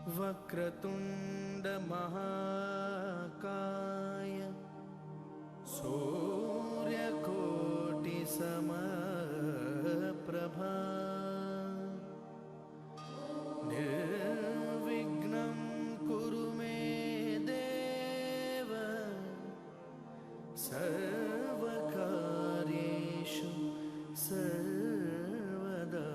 वक्रतुंड महाकाय सूर्यकोटि समप्रभा निर्विघ्नं कुरु मे देव सर्वकार्येषु सर्वदा।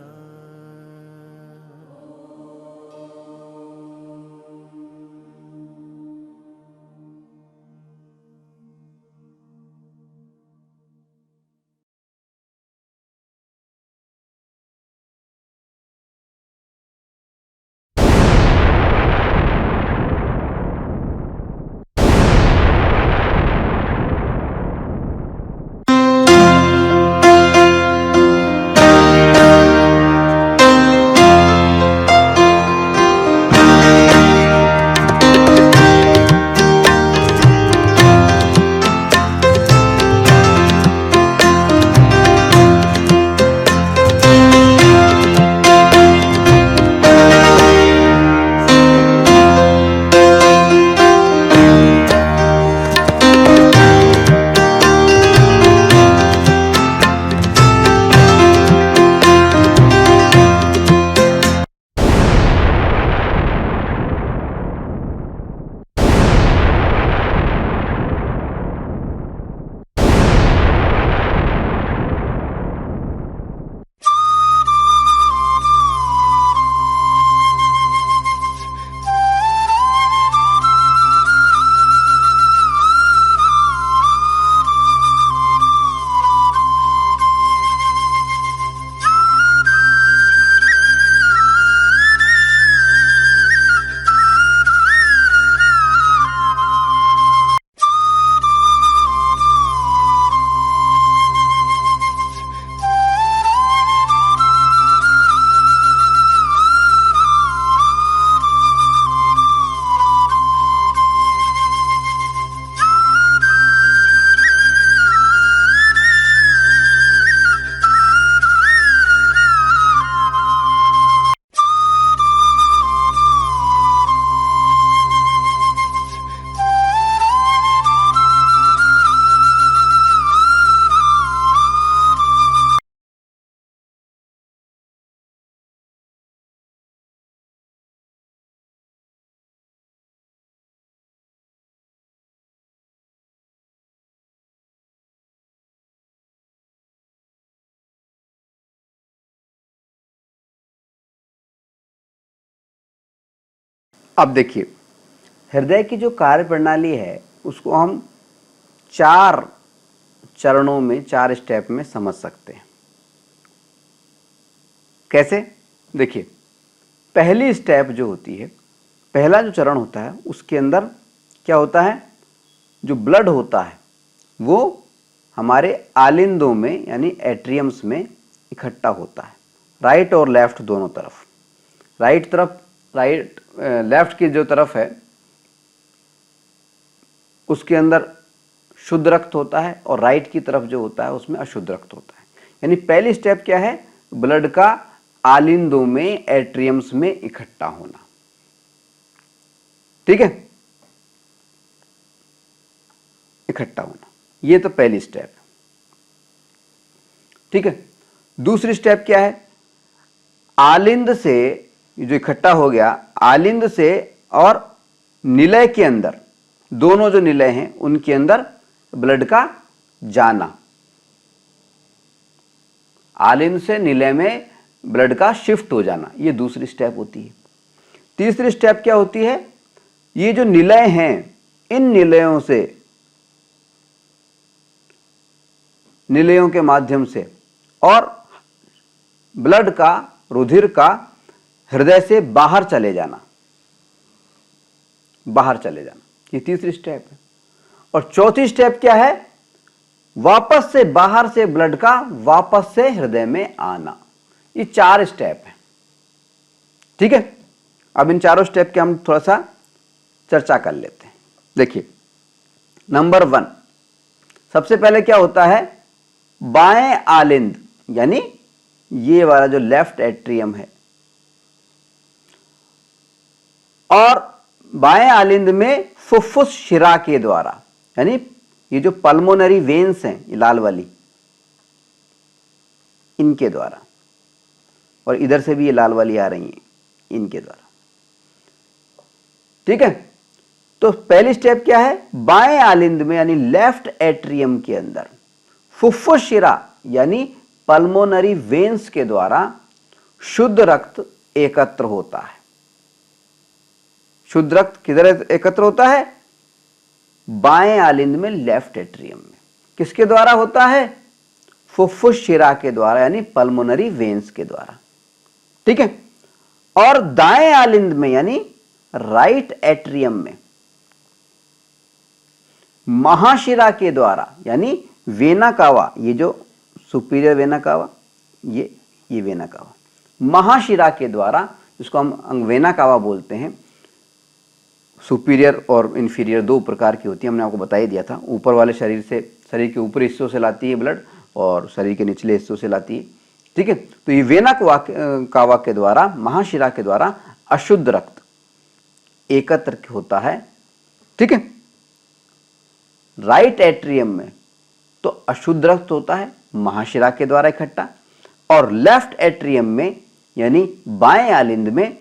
अब देखिए, हृदय की जो कार्य प्रणाली है उसको हम 4 चरणों में, 4 स्टेप में समझ सकते हैं। कैसे? देखिए, पहली स्टेप जो होती है, पहला जो चरण होता है, उसके अंदर क्या होता है, जो ब्लड होता है वो हमारे आलिंदों में यानी एट्रियम्स में इकट्ठा होता है, राइट और लेफ्ट दोनों तरफ। लेफ्ट की जो तरफ है उसके अंदर शुद्ध रक्त होता है और राइट की तरफ जो होता है उसमें अशुद्ध रक्त होता है। यानी पहली स्टेप क्या है, ब्लड का आलिंदों में, एट्रियम्स में इकट्ठा होना। ठीक है, इकट्ठा होना, ये तो पहली स्टेप है। ठीक है, दूसरी स्टेप क्या है, आलिंद से जो इकट्ठा हो गया, आलिंद से और निलय के अंदर, दोनों जो निलय हैं उनके अंदर ब्लड का जाना, आलिंद से निलय में ब्लड का शिफ्ट हो जाना, ये दूसरी स्टेप होती है। तीसरी स्टेप क्या होती है, ये जो निलय हैं, इन निलयों से, निलयों के माध्यम से और ब्लड का, रुधिर का हृदय से बाहर चले जाना, बाहर चले जाना, ये तीसरी स्टेप है। और चौथी स्टेप क्या है, वापस से, बाहर से ब्लड का वापस से हृदय में आना। ये 4 स्टेप है। ठीक है, अब इन चारों स्टेप के हम थोड़ा सा चर्चा कर लेते हैं। देखिए, नंबर 1, सबसे पहले क्या होता है, बाएं आलिंद यानी ये वाला जो लेफ्ट एट्रियम है और बाएं आलिंद में फुफ्फुस शिरा के द्वारा, यानी ये जो पल्मोनरी वेन्स हैं, ये लाल वाली, इनके द्वारा, और इधर से भी ये लाल वाली आ रही हैं, इनके द्वारा। ठीक है, तो पहली स्टेप क्या है, बाएं आलिंद में यानी लेफ्ट एट्रियम के अंदर फुफ्फुस शिरा यानी पल्मोनरी वेन्स के द्वारा शुद्ध रक्त एकत्र होता है। शुद्ध रक्त किधर एकत्र होता है, बाएं आलिंद में लेफ्ट एट्रियम में। किसके द्वारा होता है, फुफ्फुस शिरा के द्वारा यानी पल्मोनरी वेन्स के द्वारा। ठीक है, और दाएं आलिंद में यानी राइट एट्रियम में महाशिरा के द्वारा यानी वेना कावा, ये जो सुपीरियर वेना कावा, ये वेना कावा, महाशिरा के द्वारा, जिसको हम वेना कावा बोलते हैं। सुपीरियर और इंफीरियर दो प्रकार की होती है, हमने आपको बता ही दिया था। ऊपर वाले शरीर से, शरीर के ऊपरी हिस्सों से लाती है ब्लड, और शरीर के निचले हिस्सों से लाती है। ठीक है, तो ये वेना कावा के द्वारा, महाशिरा के द्वारा अशुद्ध रक्त एकत्र होता है। ठीक है, राइट एट्रियम में तो अशुद्ध रक्त होता है महाशिरा के द्वारा इकट्ठा, और लेफ्ट एट्रियम में यानी बाएं आलिंद में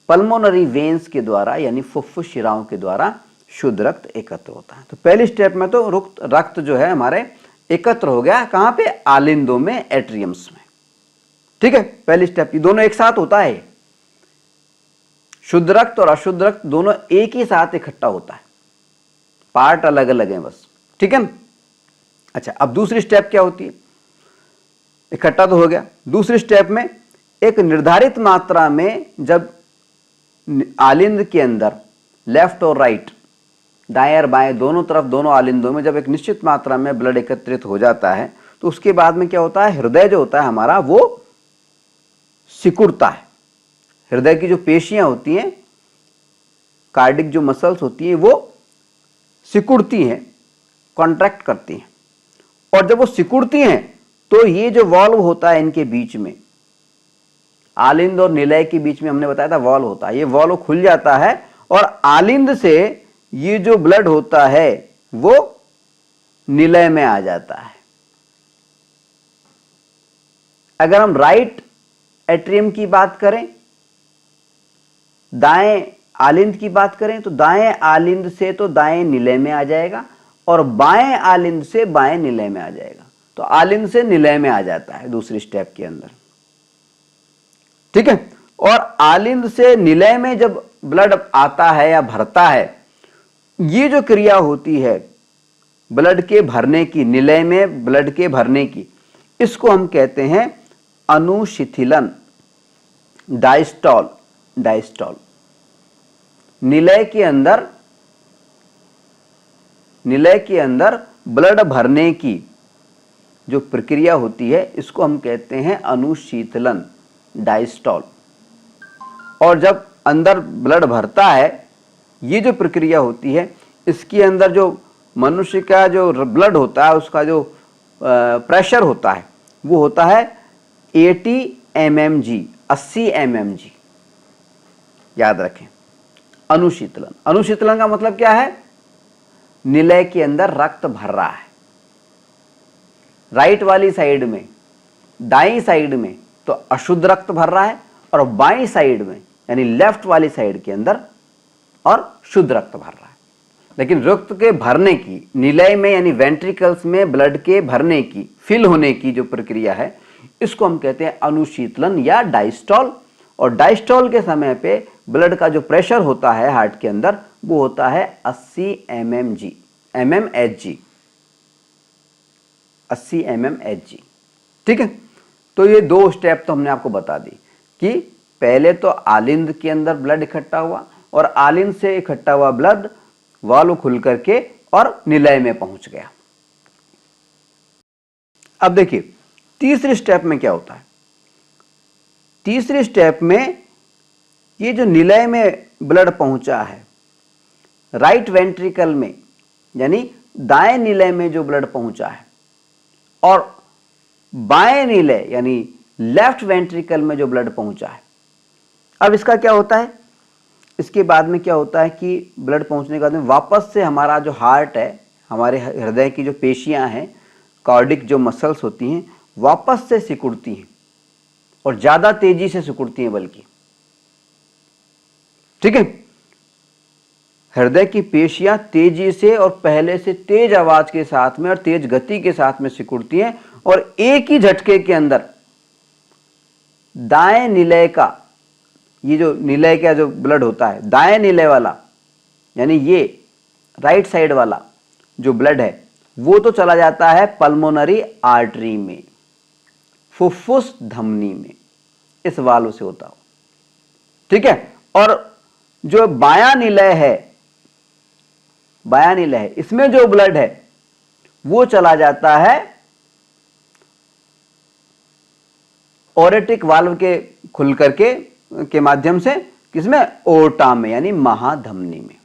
पल्मोनरी वेन्स के द्वारा यानी फुफ्फुस शिराओं के द्वारा शुद्ध रक्त एकत्र होता है। तो पहली स्टेप में तो रक्त जो है हमारे एकत्र हो गया, कहां पे, आलिंदों में, एट्रियम्स में। ठीक है, पहली स्टेप, ये दोनों एक साथ होता है, शुद्ध रक्त और अशुद्ध रक्त दोनों एक ही साथ इकट्ठा होता है, पार्ट अलग अलग हैं बस। ठीक है, अच्छा, अब दूसरी स्टेप क्या होती है, इकट्ठा तो हो गया। दूसरी स्टेप में एक निर्धारित मात्रा में जब आलिंद के अंदर लेफ्ट और राइट, दाएं और बाएं दोनों तरफ, दोनों आलिंदों में जब एक निश्चित मात्रा में ब्लड एकत्रित हो जाता है, तो उसके बाद में क्या होता है, हृदय जो होता है हमारा वो सिकुड़ता है। हृदय की जो पेशियां होती हैं, कार्डिक जो मसल्स होती हैं, वो सिकुड़ती हैं, कॉन्ट्रैक्ट करती हैं, और जब वो सिकुड़ती हैं तो ये जो वॉल्व होता है इनके बीच में, आलिंद और निलय के बीच में हमने बताया था वॉल्व होता है, ये वॉल्व खुल जाता है और आलिंद से ये जो ब्लड होता है वो निलय में आ जाता है। अगर हम राइट एट्रियम की बात करें, दाएं आलिंद की बात करें, तो दाएं आलिंद से तो दाएं निलय में आ जाएगा, और बाएं आलिंद से बाएं निलय में आ जाएगा। तो आलिंद से निलय में आ जाता है दूसरी स्टेप के अंदर। ठीक है, और आलिंद से निलय में जब ब्लड आता है या भरता है, ये जो क्रिया होती है ब्लड के भरने की, निलय में ब्लड के भरने की, इसको हम कहते हैं अनुशिथिलन, डायस्टॉल। डायस्टॉल निलय के अंदर ब्लड भरने की जो प्रक्रिया होती है, इसको हम कहते हैं अनुशीतलन, डायस्टॉल। और जब अंदर ब्लड भरता है, ये जो प्रक्रिया होती है, इसके अंदर जो मनुष्य का जो ब्लड होता है, उसका जो प्रेशर होता है, वो होता है 80 mmg, 80 mmg, याद रखें। अनुशीतलन, अनुशीतलन का मतलब क्या है, निलय के अंदर रक्त भर रहा है, राइट वाली साइड में, दाईं साइड में तो अशुद्ध रक्त भर रहा है, और बाईं साइड में यानी लेफ्ट वाली साइड के अंदर और शुद्ध रक्त भर रहा है। लेकिन रक्त के भरने की, निलय में यानी वेंट्रिकल्स में ब्लड के भरने की, फिल होने की जो प्रक्रिया है, इसको हम कहते हैं अनुशीतलन या डायस्टॉल। और डायस्टॉल के समय पे ब्लड का जो प्रेशर होता है हार्ट के अंदर, वो होता है 80 mmg, mmHg, 80 mmHg। ठीक है, तो ये दो स्टेप तो हमने आपको बता दी कि पहले तो आलिंद के अंदर ब्लड इकट्ठा हुआ, और आलिंद से इकट्ठा हुआ ब्लड वाल्व खुल करके और निलय में पहुंच गया। अब देखिए तीसरी स्टेप में क्या होता है। तीसरी स्टेप में ये जो निलय में ब्लड पहुंचा है, राइट वेंट्रिकल में यानी दाएं निलय में जो ब्लड पहुंचा है, और बाएं निलय यानी लेफ्ट वेंट्रिकल में जो ब्लड पहुंचा है, अब इसका क्या होता है, इसके बाद में क्या होता है कि ब्लड पहुंचने के बाद में वापस से हमारा जो हार्ट है, हमारे हृदय की जो पेशियां हैं, कार्डिक जो मसल्स होती हैं, वापस से सिकुड़ती हैं और ज़्यादा तेजी से सिकुड़ती हैं बल्कि। ठीक है, हृदय की पेशियां तेजी से और पहले से तेज आवाज के साथ में और तेज गति के साथ में सिकुड़ती हैं और एक ही झटके के अंदर दाएं निलय का, ये जो निलय का जो ब्लड होता है, दाएं निलय वाला यानी ये राइट साइड वाला जो ब्लड है वो तो चला जाता है पल्मोनरी आर्टरी में, फुफ्फुस धमनी में, इस वाल्व से होता हो। ठीक है, और जो बायां निलय है, बायां निलय है, इसमें जो ब्लड है वो चला जाता है ओरेटिक वाल्व के खुल करके के माध्यम से, किसमें, ओर्टा में यानी महाधमनी में।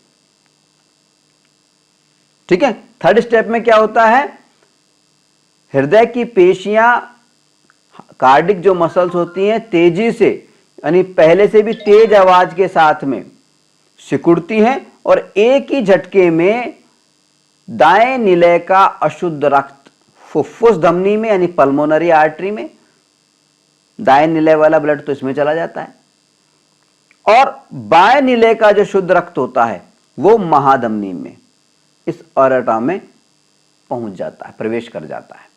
ठीक है, थर्ड स्टेप में क्या होता है, हृदय की पेशियां, कार्डिक जो मसल्स होती हैं तेजी से यानी पहले से भी तेज आवाज के साथ में सिकुड़ती हैं और एक ही झटके में दाएं निलय का अशुद्ध रक्त फुफ्फुस धमनी में यानी पल्मोनरी आर्टरी में, दाएं निलय वाला ब्लड तो इसमें चला जाता है, और बाएं निलय का जो शुद्ध रक्त होता है वो महाधमनी में, इस अरटा में पहुंच जाता है, प्रवेश कर जाता है।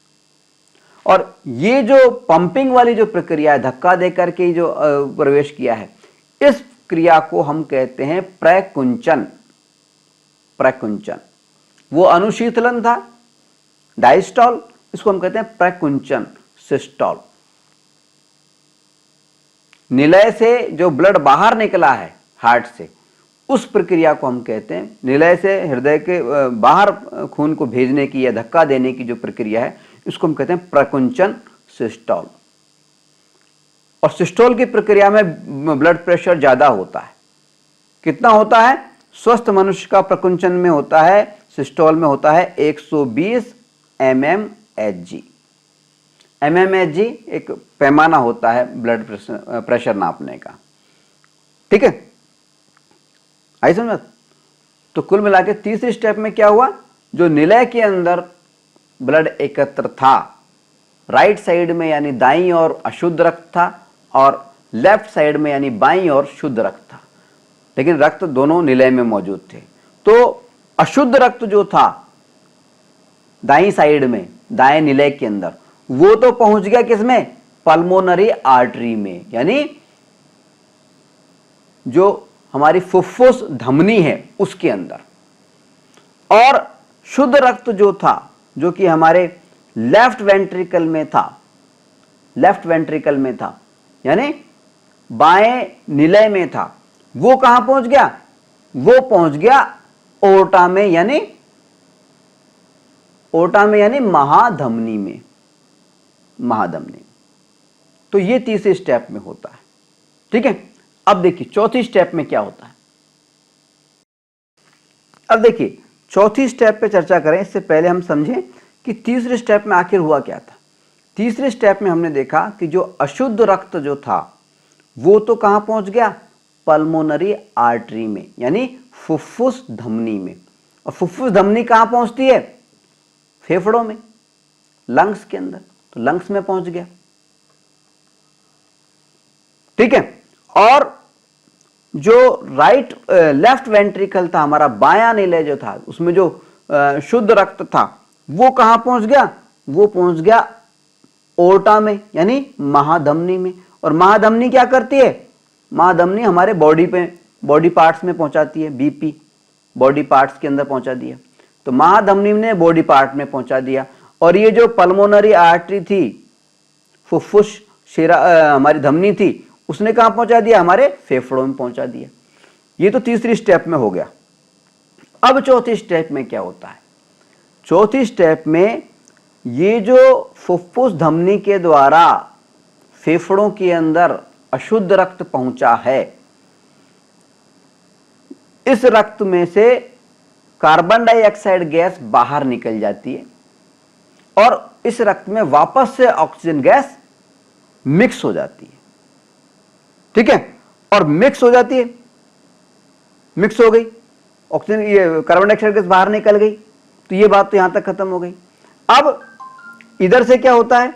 और ये जो पंपिंग वाली जो प्रक्रिया है, धक्का देकर के जो प्रवेश किया है, इस क्रिया को हम कहते हैं प्रकुंचन। प्रकुंचन, वो अनुशीतलन था डायस्टॉल, इसको हम कहते हैं प्रकुंचन, सिस्टॉल। निलय से जो ब्लड बाहर निकला है हार्ट से, उस प्रक्रिया को हम कहते हैं, निलय से हृदय के बाहर खून को भेजने की या धक्का देने की जो प्रक्रिया है, इसको हम कहते हैं प्रकुंचन, सिस्टॉल। और सिस्टोल की प्रक्रिया में ब्लड प्रेशर ज्यादा होता है। कितना होता है, स्वस्थ मनुष्य का प्रकुंचन में होता है, सिस्टोल में होता है 120 mmHg। mmHg एक पैमाना होता है ब्लड प्रेशर नापने का। ठीक है, आई समझ। तो कुल मिला के तीसरे स्टेप में क्या हुआ, जो निलय के अंदर ब्लड एकत्र था, राइट साइड में यानी दाईं ओर अशुद्ध रक्त था और लेफ्ट साइड में यानी बाईं ओर शुद्ध रक्त था, लेकिन रक्त दोनों निलय में मौजूद थे। तो अशुद्ध रक्त जो था दाईं साइड में, दाएं निलय के अंदर, वो तो पहुंच गया किसमें, पल्मोनरी आर्टरी में, यानी जो हमारी फुफ्फुस धमनी है उसके अंदर। और शुद्ध रक्त जो था, जो कि हमारे लेफ्ट वेंट्रिकल में था, लेफ्ट वेंट्रिकल में था यानी बाएं निलय में था, वो कहां पहुंच गया, वो पहुंच गया ओर्टा में, यानी ओर्टा में यानी महाधमनी में, महाधमनी। तो ये तीसरे स्टेप में होता है। ठीक है, अब देखिए चौथी स्टेप में क्या होता है। अब देखिए चौथी स्टेप पे चर्चा करें, इससे पहले हम समझें कि तीसरे स्टेप में आखिर हुआ क्या था। तीसरे स्टेप में हमने देखा कि जो अशुद्ध रक्त जो था वो तो कहां पहुंच गया, पल्मोनरी आर्टरी में यानी फुफ्फुस धमनी में। और फुफ्फुस धमनी कहां पहुंचती है, फेफड़ों में, लंग्स के अंदर, तो लंग्स में पहुंच गया। ठीक है, और जो लेफ्ट वेंट्रिकल था, हमारा बायां निलय जो था, उसमें जो शुद्ध रक्त था वो कहां पहुंच गया, वो पहुंच गया ओर्टा में यानी महाधमनी में। और महाधमनी क्या करती है, महाधमनी हमारे बॉडी पार्ट्स में पहुंचाती है, बीपी बॉडी पार्ट्स के अंदर पहुंचा दिया, तो महाधमनी ने बॉडी पार्ट में पहुंचा दिया। और ये जो पल्मोनरी आर्टरी थी, फुफ्फुस हमारी धमनी थी, उसने कहां पहुंचा दिया, हमारे फेफड़ों में पहुंचा दिया। ये तो तीसरी स्टेप में हो गया। अब चौथी स्टेप में क्या होता है, चौथी स्टेप में ये जो फुफ्फुस धमनी के द्वारा फेफड़ों के अंदर अशुद्ध रक्त पहुंचा है, इस रक्त में से कार्बन डाइऑक्साइड गैस बाहर निकल जाती है और इस रक्त में वापस से ऑक्सीजन गैस मिक्स हो जाती है। ठीक है, और मिक्स हो जाती है मिक्स हो गई, ऑक्सीजन, ये कार्बन डाइऑक्साइड गैस बाहर निकल गई, तो ये बात तो यहां तक खत्म हो गई। अब इधर से क्या होता है,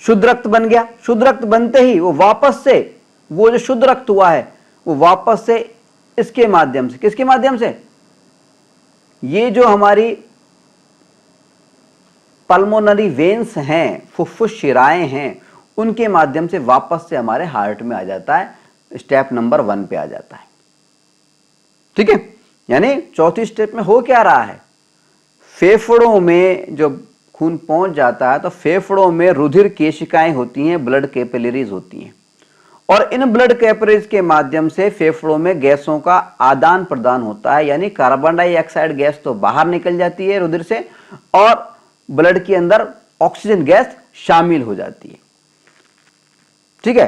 शुद्ध रक्त बन गया। शुद्ध रक्त बनते ही वो वापस से, वो जो शुद्ध रक्त हुआ है वो वापस से इसके माध्यम से, किसके माध्यम से, ये जो हमारी पल्मोनरी वेन्स हैं, फुफ्फुस शिराएं हैं, उनके माध्यम से वापस से हमारे हार्ट में आ जाता है, स्टेप नंबर 1 पे आ जाता है। ठीक है, यानी चौथी स्टेप में हो क्या रहा है, फेफड़ों में जब खून पहुंच जाता है तो फेफड़ों में रुधिर केशिकाएं होती हैं, ब्लड कैपिलरीज होती हैं, और इन ब्लड कैपिलरीज के माध्यम से फेफड़ों में गैसों का आदान प्रदान होता है, यानी कार्बन डाइऑक्साइड गैस तो बाहर निकल जाती है रुधिर से, और ब्लड के अंदर ऑक्सीजन गैस शामिल हो जाती है। ठीक है,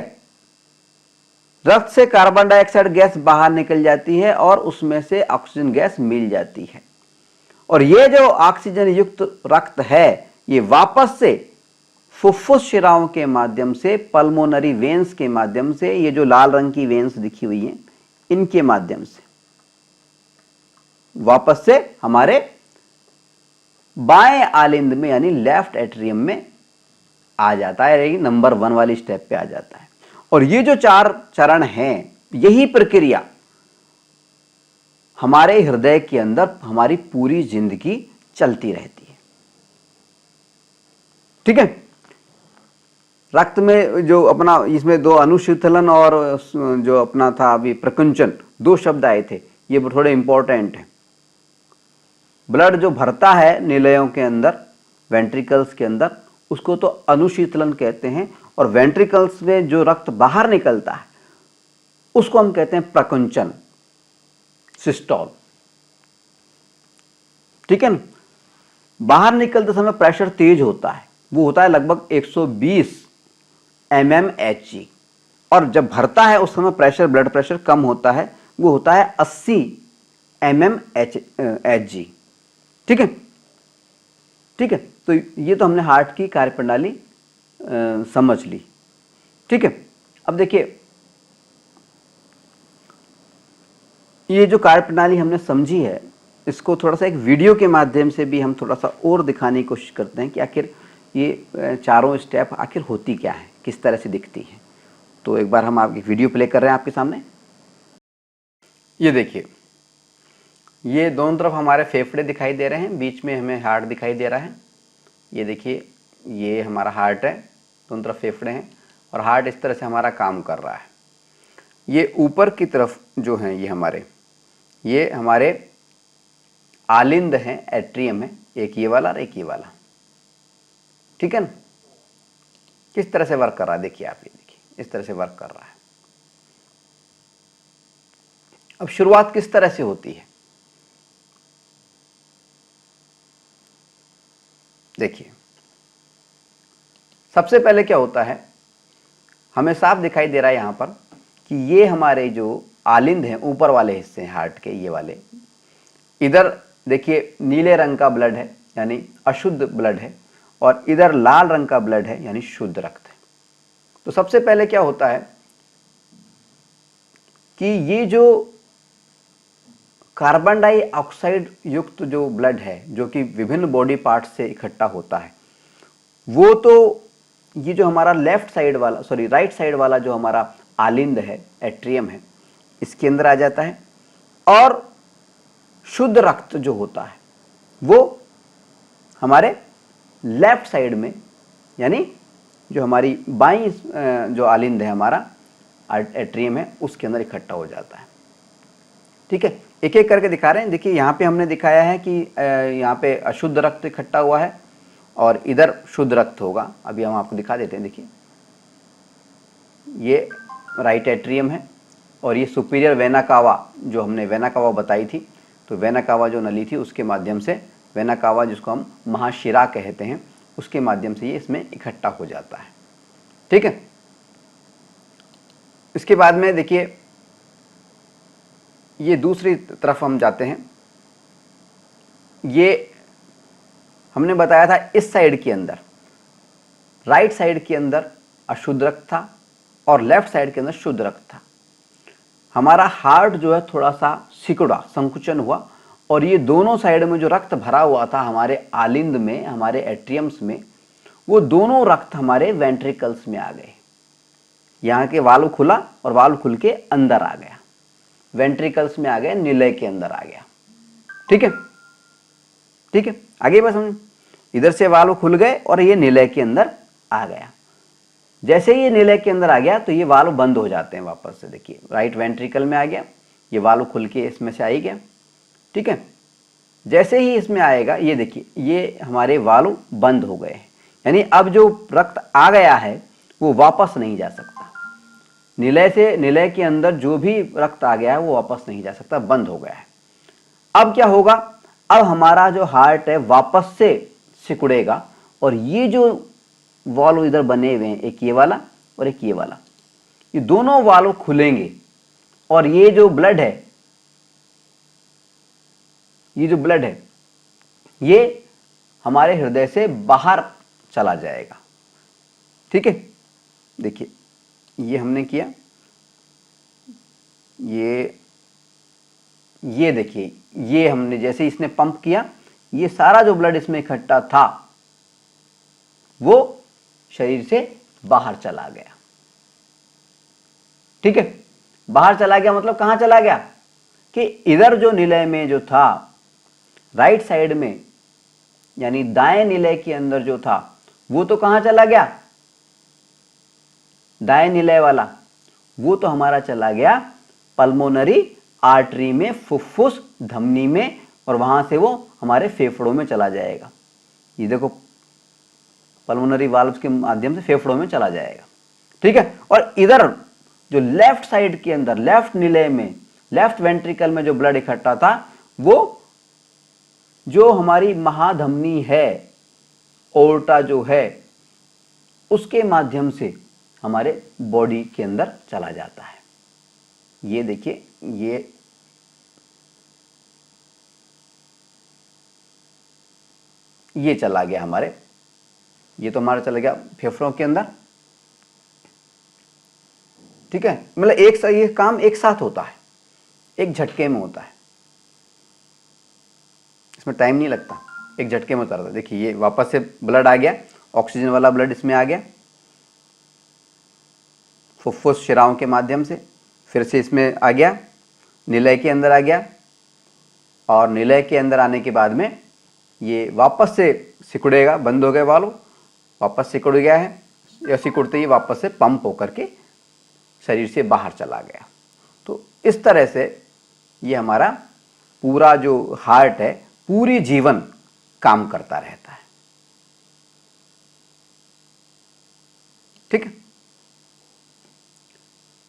रक्त से कार्बन डाइऑक्साइड गैस बाहर निकल जाती है और उसमें से ऑक्सीजन गैस मिल जाती है, और ये जो ऑक्सीजन युक्त रक्त है ये वापस से फुफ्फुस शिराओं के माध्यम से, पल्मोनरी वेन्स के माध्यम से, ये जो लाल रंग की वेन्स दिखी हुई हैं इनके माध्यम से वापस से हमारे बाएं आलिंद में यानी लेफ्ट एट्रियम में आ जाता है, नंबर 1 वाली स्टेप पे आ जाता है। और ये जो 4 चरण हैं, यही प्रक्रिया हमारे हृदय के अंदर हमारी पूरी जिंदगी चलती रहती है। ठीक है, रक्त में जो अपना, इसमें 2 अनुशीतलन और जो अपना था अभी प्रकुंचन, 2 शब्द आए थे, ये थोड़े इंपॉर्टेंट है। ब्लड जो भरता है नीलयों के अंदर, वेंट्रिकल्स के अंदर, उसको तो अनुशीतलन कहते हैं, और वेंट्रिकल्स में जो रक्त बाहर निकलता है उसको हम कहते हैं प्रकुंचन, सिस्टोल। ठीक है ना, बाहर निकलते समय प्रेशर तेज होता है, वो होता है लगभग 120 mmHg, और जब भरता है उस समय प्रेशर, ब्लड प्रेशर कम होता है, वो होता है 80 mmHg। ठीक है, ठीक है, तो ये तो हमने हार्ट की कार्यप्रणाली समझ ली। ठीक है, अब देखिए ये जो कार्यप्रणाली हमने समझी है, इसको थोड़ा सा एक वीडियो के माध्यम से भी हम थोड़ा सा और दिखाने की कोशिश करते हैं कि आखिर ये चारों स्टेप आखिर होती क्या है, किस तरह से दिखती है। तो एक बार हम आपकी वीडियो प्ले कर रहे हैं आपके सामने। ये देखिए, ये दोनों तरफ हमारे फेफड़े दिखाई दे रहे हैं, बीच में हमें हार्ट दिखाई दे रहा है। ये देखिए, ये हमारा हार्ट है, दोनों तरफ फेफड़े हैं, और हार्ट इस तरह से हमारा काम कर रहा है। ये ऊपर की तरफ जो हैं ये हमारे आलिंद हैं, एट्रियम है, एक ये वाला और एक ये वाला। ठीक है ना, किस तरह से वर्क कर रहा है, देखिए आप, ये देखिए इस तरह से वर्क कर रहा है। अब शुरुआत किस तरह से होती है, देखिए सबसे पहले क्या होता है, हमें साफ दिखाई दे रहा है यहां पर कि ये हमारे जो आलिंद हैं, ऊपर वाले हिस्से हैं हार्ट के, ये वाले, इधर देखिए नीले रंग का ब्लड है यानी अशुद्ध ब्लड है, और इधर लाल रंग का ब्लड है यानी शुद्ध रक्त है। तो सबसे पहले क्या होता है कि ये जो कार्बन डाइऑक्साइड युक्त जो ब्लड है, जो कि विभिन्न बॉडी पार्ट्स से इकट्ठा होता है, वो तो ये जो हमारा राइट साइड वाला जो हमारा आलिंद है, एट्रियम है, इसके अंदर आ जाता है, और शुद्ध रक्त जो होता है वो हमारे लेफ्ट साइड में, यानी जो हमारी बाईं जो आलिंद है, हमारा एट्रियम है, उसके अंदर इकट्ठा हो जाता है। ठीक है, एक एक करके दिखा रहे हैं। देखिए यहाँ पे हमने दिखाया है कि यहाँ पे अशुद्ध रक्त इकट्ठा हुआ है और इधर शुद्ध रक्त होगा। अभी हम आपको दिखा देते हैं। देखिए ये राइट एट्रियम है और ये सुपीरियर वेना कावा, जो हमने वेना कावा बताई थी, तो वेना कावा जो नली थी उसके माध्यम से, वेना कावा जिसको हम महाशिरा कहते हैं, उसके माध्यम से ये इसमें इकट्ठा हो जाता है। ठीक है, इसके बाद में देखिए ये दूसरी तरफ हम जाते हैं। ये हमने बताया था इस साइड के अंदर, राइट साइड के अंदर अशुद्ध रक्त था और लेफ्ट साइड के अंदर शुद्ध रक्त था। हमारा हार्ट जो है थोड़ा सा सिकुड़ा, संकुचन हुआ, और ये दोनों साइड में जो रक्त भरा हुआ था हमारे आलिंद में, हमारे एट्रियम्स में, वो दोनों रक्त हमारे वेंट्रिकल्स में आ गए। यहाँ के वाल्व खुला और वाल्व खुल के अंदर आ गया, वेंट्रिकल्स में आ गए, निलय के अंदर आ गया। ठीक है, ठीक है, आगे बस समझ, इधर से वाल्व खुल गए और ये निलय के अंदर आ गया। जैसे ही ये निलय के अंदर आ गया तो ये वाल्व बंद हो जाते हैं वापस से। देखिए राइट वेंट्रिकल में आ गया, ये वाल्व खुल के इसमें से आ ही गया। ठीक है, जैसे ही इसमें आएगा ये देखिए ये हमारे वाल्व बंद हो गए हैं, यानी अब जो रक्त आ गया है वो वापस नहीं जा सकता। निलय से, निलय के अंदर जो भी रक्त आ गया है वो वापस नहीं जा सकता, बंद हो गया है। अब क्या होगा, अब हमारा जो हार्ट है वापस से सिकुड़ेगा और ये जो वाल्व इधर बने हुए हैं, एक ये वाला और एक ये वाला, ये दोनों वाल्व खुलेंगे और ये जो ब्लड है, ये जो ब्लड है ये हमारे हृदय से बाहर चला जाएगा। ठीक है, देखिए ये हमने किया, ये देखिए ये हमने जैसे इसने पंप किया, ये सारा जो ब्लड इसमें इकट्ठा था वो शरीर से बाहर चला गया। ठीक है, बाहर चला गया मतलब कहां चला गया कि इधर जो निलय में जो था राइट साइड में, यानी दाएं निलय के अंदर जो था वो तो कहां चला गया, दाएं निलय वाला, वो तो हमारा चला गया पल्मोनरी आर्टरी में, फुफ्फुस धमनी में, और वहां से वो हमारे फेफड़ों में चला जाएगा। ये देखो पल्मोनरी वाल्व के माध्यम से फेफड़ों में चला जाएगा। ठीक है, और इधर जो लेफ्ट साइड के अंदर, लेफ्ट निलय में, लेफ्ट वेंट्रिकल में जो ब्लड इकट्ठा था वो जो हमारी महाधमनी है, ओर्टा जो है, उसके माध्यम से हमारे बॉडी के अंदर चला जाता है। ये देखिए ये चला गया हमारे, ये तो हमारा चला गया फेफड़ों के अंदर। ठीक है, मतलब ये काम एक साथ होता है, एक झटके में होता है, इसमें टाइम नहीं लगता, एक झटके में उतरता है। देखिए ये वापस से ब्लड आ गया, ऑक्सीजन वाला ब्लड इसमें आ गया फुफ्फुस शिराओं के माध्यम से, फिर से इसमें आ गया, निलय के अंदर आ गया, और निलय के अंदर आने के बाद में ये वापस से सिकुड़ेगा, बंद हो गए वाल्व, वापस सिकुड़ गया है, या सिकुड़ते ही वापस से पंप होकर के शरीर से बाहर चला गया। तो इस तरह से ये हमारा पूरा जो हार्ट है पूरी जीवन काम करता रहता है। ठीक है,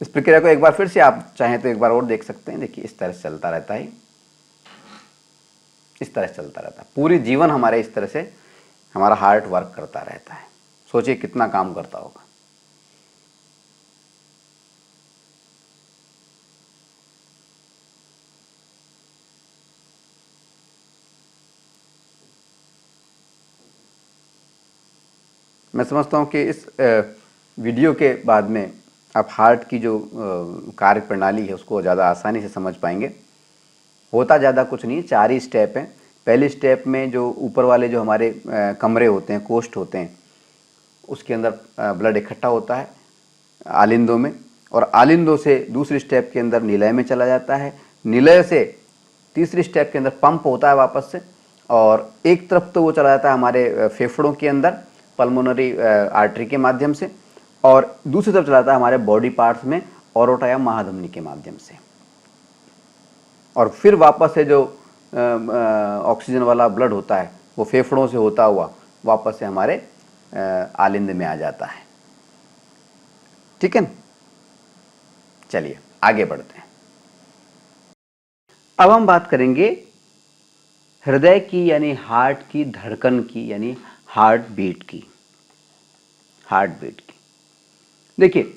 इस प्रक्रिया को एक बार फिर से आप चाहें तो एक बार और देख सकते हैं। देखिए इस तरह से चलता रहता है, इस तरह से चलता रहता है, पूरी जीवन हमारे इस तरह से हमारा हार्ट वर्क करता रहता है। सोचिए कितना काम करता होगा। मैं समझता हूँ कि इस वीडियो के बाद में आप हार्ट की जो कार्य प्रणाली है उसको ज़्यादा आसानी से समझ पाएंगे। होता ज़्यादा कुछ नहीं, 4 ही स्टेप हैं। पहली स्टेप में जो ऊपर वाले जो हमारे कमरे होते हैं, कोष्ठ होते हैं, उसके अंदर ब्लड इकट्ठा होता है आलिंदों में, और आलिंदों से दूसरी स्टेप के अंदर निलय में चला जाता है, निलय से तीसरी स्टेप के अंदर पंप होता है वापस से, और एक तरफ तो वो चला जाता है हमारे फेफड़ों के अंदर पल्मोनरी आर्टरी के माध्यम से, और दूसरी तरफ चला जाता है हमारे बॉडी पार्ट्स में ओरोटा या महाधमनी के माध्यम से, और फिर वापस से जो ऑक्सीजन वाला ब्लड होता है वो फेफड़ों से होता हुआ वापस से हमारे आलिंद में आ जाता है। ठीक है, चलिए आगे बढ़ते हैं। अब हम बात करेंगे हृदय की, यानी हार्ट की धड़कन की, यानी हार्ट बीट की। हार्ट बीट की देखिए,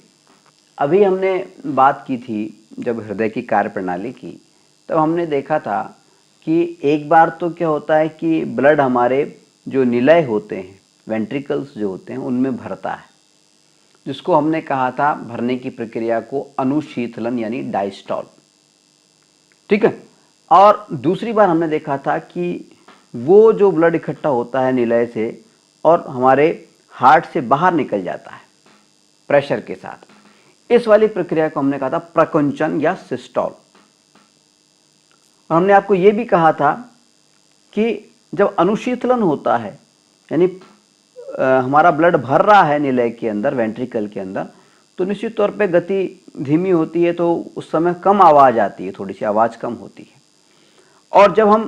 अभी हमने बात की थी जब हृदय की कार्य प्रणाली की, तब हमने देखा था कि एक बार तो क्या होता है कि ब्लड हमारे जो निलय होते हैं, वेंट्रिकल्स जो होते हैं, उनमें भरता है। जिसको हमने कहा था भरने की प्रक्रिया को अनुशीतलन यानी डायस्टॉल। ठीक है। और दूसरी बार हमने देखा था कि वो जो ब्लड इकट्ठा होता है निलय से और हमारे हार्ट से बाहर निकल जाता है प्रेशर के साथ, इस वाली प्रक्रिया को हमने कहा था प्रकुंचन या सिस्टोल। और हमने आपको ये भी कहा था कि जब अनुशीतलन होता है यानी हमारा ब्लड भर रहा है निलय के अंदर, वेंट्रिकल के अंदर, तो निश्चित तौर पे गति धीमी होती है, तो उस समय कम आवाज़ आती है, थोड़ी सी आवाज़ कम होती है। और जब हम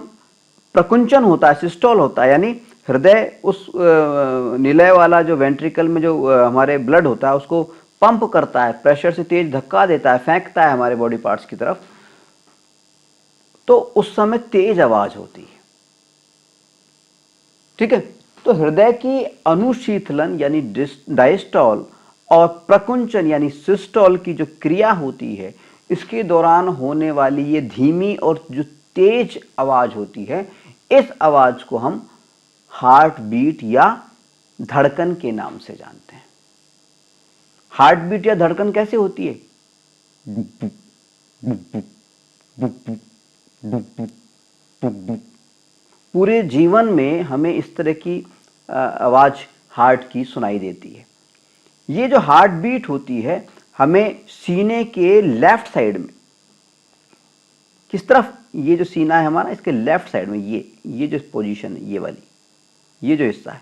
प्रकुंचन होता है, सिस्टोल होता है, यानी हृदय उस निलय वाला जो वेंट्रिकल में जो हमारे ब्लड होता है उसको पंप करता है, प्रेशर से तेज धक्का देता है, फेंकता है हमारे बॉडी पार्ट्स की तरफ, तो उस समय तेज आवाज होती है। ठीक है। तो हृदय की अनुशीतलन यानी डायस्टॉल और प्रकुंचन यानी सिस्टोल की जो क्रिया होती है, इसके दौरान होने वाली ये धीमी और जो तेज आवाज होती है, इस आवाज को हम हार्ट बीट या धड़कन के नाम से जानते हैं। हार्ट बीट या धड़कन कैसे होती है? पूरे जीवन में हमें इस तरह की आवाज हार्ट की सुनाई देती है। ये जो हार्ट बीट होती है हमें सीने के लेफ्ट साइड में, किस तरफ? ये जो सीना है हमारा, इसके लेफ्ट साइड में, ये जो पोजीशन है, ये वाली, ये जो हिस्सा है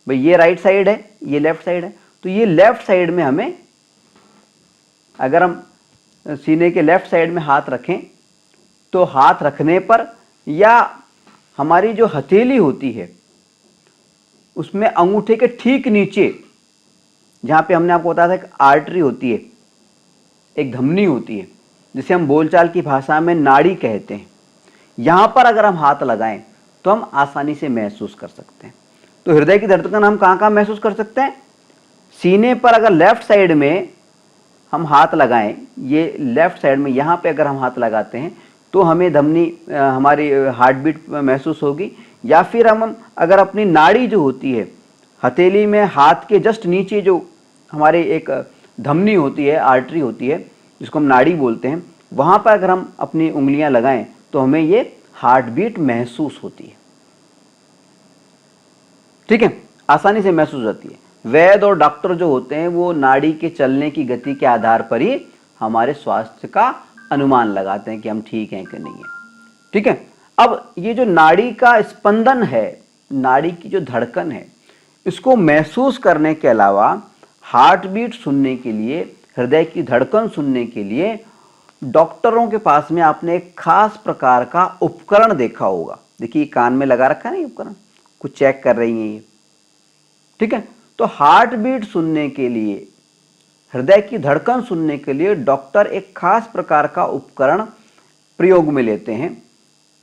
भाई, ये राइट साइड है, ये लेफ्ट साइड है, तो ये लेफ्ट साइड में हमें, अगर हम सीने के लेफ्ट साइड में हाथ रखें तो हाथ रखने पर या हमारी जो हथेली होती है उसमें अंगूठे के ठीक नीचे, जहां पे हमने आपको बताया था एक आर्टरी होती है, एक धमनी होती है, जिसे हम बोलचाल की भाषा में नाड़ी कहते हैं, यहां पर अगर हम हाथ लगाएं तो हम आसानी से महसूस कर सकते हैं। तो हृदय की धड़कन हम कहां कहां महसूस कर सकते हैं? सीने पर अगर लेफ्ट साइड में हम हाथ लगाएं, ये लेफ्ट साइड में, यहां पे अगर हम हाथ लगाते हैं तो हमें धमनी, हमारी हार्ट बीट महसूस होगी। या फिर हम अगर अपनी नाड़ी जो होती है हथेली में, हाथ के जस्ट नीचे जो हमारी एक धमनी होती है, आर्टरी होती है, जिसको हम नाड़ी बोलते हैं, वहां पर अगर हम अपनी उंगलियां लगाएं तो हमें ये हार्ट बीट महसूस होती है। ठीक है, आसानी से महसूस होती है। वैद्य और डॉक्टर जो होते हैं वो नाड़ी के चलने की गति के आधार पर ही हमारे स्वास्थ्य का अनुमान लगाते हैं कि हम ठीक हैं कि नहीं है। ठीक है। अब ये जो नाड़ी का स्पंदन है, नाड़ी की जो धड़कन है, इसको महसूस करने के अलावा हार्ट बीट सुनने के लिए, हृदय की धड़कन सुनने के लिए डॉक्टरों के पास में आपने एक खास प्रकार का उपकरण देखा होगा। देखिए कान में लगा रखा है ना ये उपकरण, कुछ चेक कर रही है ये। ठीक है। तो हार्ट बीट सुनने के लिए, हृदय की धड़कन सुनने के लिए डॉक्टर एक खास प्रकार का उपकरण प्रयोग में लेते हैं,